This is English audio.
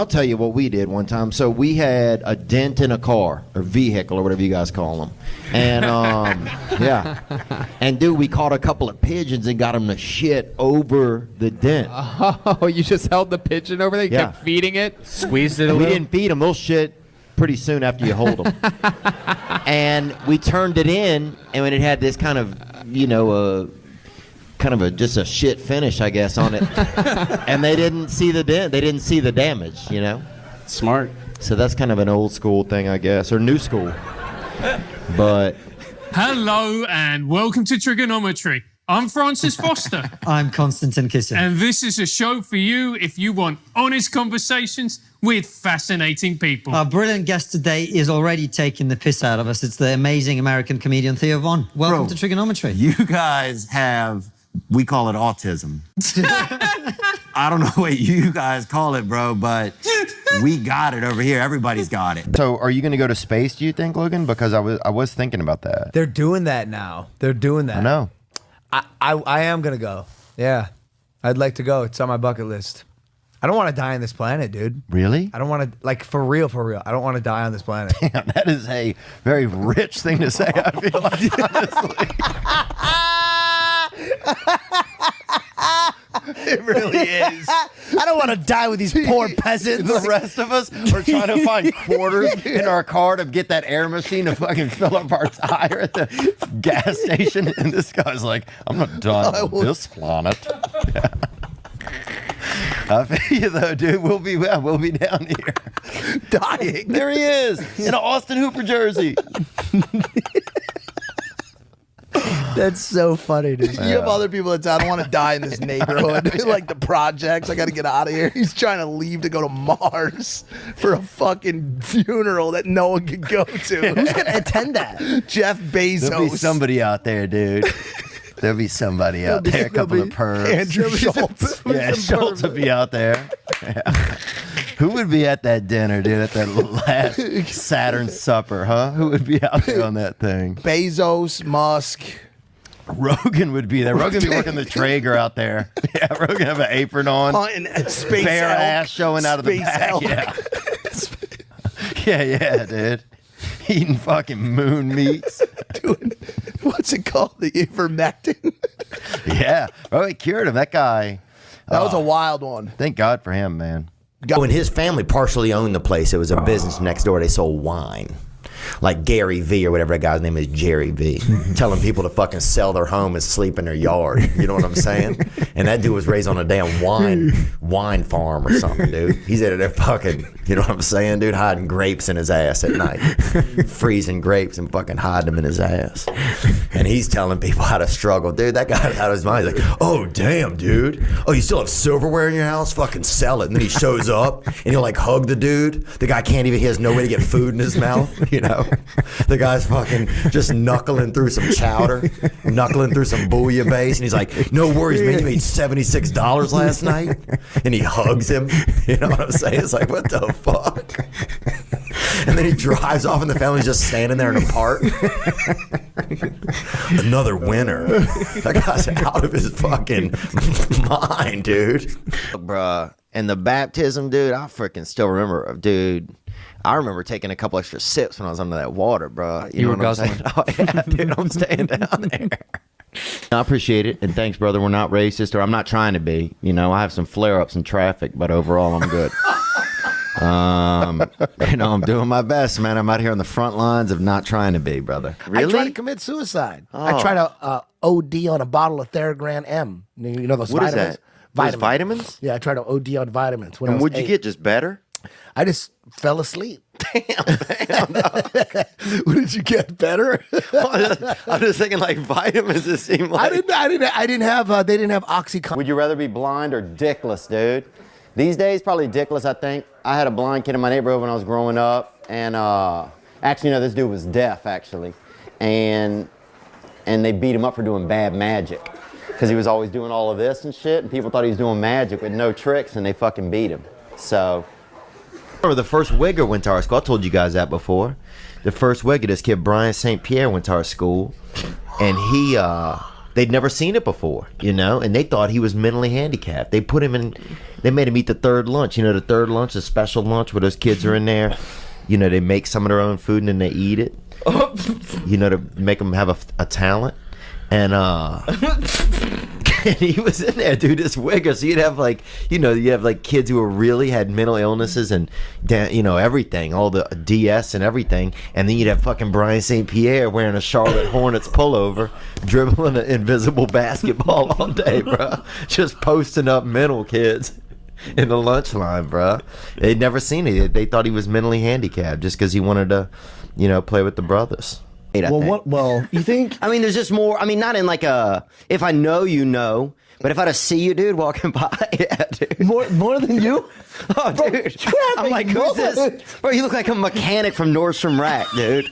I'll tell you what we did one time. So we had a dent in a car or vehicle or whatever you guys call them. And, yeah. And, dude, we caught a couple of pigeons and got them to shit over the dent. Oh, you just held the pigeon over there? You kept feeding it? Squeezed it a little? We didn't feed them. They'll shit pretty soon after you hold them. And we turned it in, and when it had this kind of, you know, just a shit finish, I guess, on it. And they didn't see the dent. They didn't see the damage, you know? Smart. So that's kind of an old school thing, I guess, or new school. But hello and welcome to Trigonometry. I'm Francis Foster. I'm Konstantin Kisin. And this is a show for you if you want honest conversations with fascinating people. Our brilliant guest today is already taking the piss out of us. It's the amazing American comedian Theo Von. Welcome to Trigonometry. You guys have, we call it autism. I don't know what you guys call it, bro, but we got it over here. Everybody's got it. so are you going to go to space, do you think, Logan? Because I was thinking about that. They're doing that now. They're doing that. I know. I am gonna go. Yeah, I'd like to go. It's on my bucket list. I don't want to die on this planet, dude. Really? I don't want to, like, for real. I don't want to die on this planet. Damn, that is a very rich thing to say, I feel like, honestly. It really is. I don't want to die with these poor peasants. The rest of us are trying to find quarters in our car to get that air machine to fucking fill up our tire at the gas station. And this guy's like, I'm not done on this planet. Yeah. I feel you though, dude. We'll be down here. Dying. There he is in an Austin Hooper jersey. That's so funny, dude. You have other people that say, I don't want to die in this neighborhood. Like the projects, I got to get out of here. He's trying to leave to go to Mars for a fucking funeral that no one can go to. Who's going to attend that? Jeff Bezos. There'll be somebody out there, dude. There'll be somebody out there, a couple of pervs. Andrew Schulz. Yeah, Schulz would be out there. Yeah. Who would be at that dinner, dude, at that last Saturn supper, huh? Who would be out there on that thing? Bezos, Musk. Rogan would be there. Rogan would be working the Traeger out there. Yeah, Rogan have an apron on. And space bare elk. ass showing out of the Space back. elk. Yeah. Yeah, dude. Eating fucking moon meats. Doing, what's it called? The ivermectin? Yeah. Oh, it cured him. That guy. That was a wild one. Thank God for him, man. When his family partially owned the place, it was a business next door. They sold wine. Like Gary V or whatever that guy's name is, Jerry V, telling people to fucking sell their home and sleep in their yard. You know what I'm saying? And that dude was raised on a damn wine farm or something, dude. He's out there fucking, you know what I'm saying, dude, hiding grapes in his ass at night. Freezing grapes and fucking hiding them in his ass. And he's telling people how to struggle. Dude, that guy's out of his mind. He's like, oh, damn, dude. Oh, you still have silverware in your house? Fucking sell it. And then he shows up and he'll like hug the dude. The guy can't even, he has no way to get food in his mouth, you know? The guy's fucking just knuckling through some chowder, knuckling through some bouillabaisse, and he's like, no worries, man, you made $76 last night. And he hugs him. You know what I'm saying? It's like, what the fuck? And then he drives off and the family's just standing there in a park. Another winner. That guy's out of his fucking mind, dude. Bruh. And the baptism, dude, I freaking still remember, dude. I remember taking a couple extra sips when I was under that water, bro. You were guzzling. Oh, yeah, dude, I'm staying down there. I appreciate it, and thanks, brother. We're not racist, or I'm not trying to be. You know, I have some flare-ups in traffic, but overall, I'm good. You know, I'm doing my best, man. I'm out here on the front lines of not trying to be, brother. Really? I tried to commit suicide. Oh. I tried to OD on a bottle of Theragram M. You know those What is vitamins? that? Those vitamins? Yeah, I tried to OD on vitamins. When And I was what'd you 8. get? Just better? I just fell asleep. Damn. No. What did you get? Better? I'm just thinking like vitamins. It seemed like I didn't have. They didn't have OxyContin. Would you rather be blind or dickless, dude? These days, probably dickless, I think. I had a blind kid in my neighborhood when I was growing up, and actually, no, this dude was deaf, actually, and they beat him up for doing bad magic because he was always doing all of this and shit, and people thought he was doing magic with no tricks, and they fucking beat him. So, I remember the first wigger went to our school. I told you guys that before. The first wigger, this kid Brian St. Pierre, went to our school, and they'd never seen it before, you know, and they thought he was mentally handicapped. They put him in, they made him eat the third lunch. You know, the third lunch, the special lunch where those kids are in there. You know, they make some of their own food and then they eat it. You know, to make them have a talent. And and he was in there, dude, this wigger. So you'd have like, you know, you have like kids who really had mental illnesses and, you know, everything, all the DS and everything. And then you'd have fucking Brian St. Pierre wearing a Charlotte Hornets pullover, dribbling an invisible basketball all day, bro. Just posting up mental kids in the lunch line, bro. They'd never seen it. They thought he was mentally handicapped just because he wanted to, you know, play with the brothers. Well, you think? I mean, there's just more. I mean, not in like a, if I know you know, but if I just see you, dude, walking by, yeah, dude. More than you? Oh, dude. I'm like, who's this? Bro, you look like a mechanic from Nordstrom Rack, dude.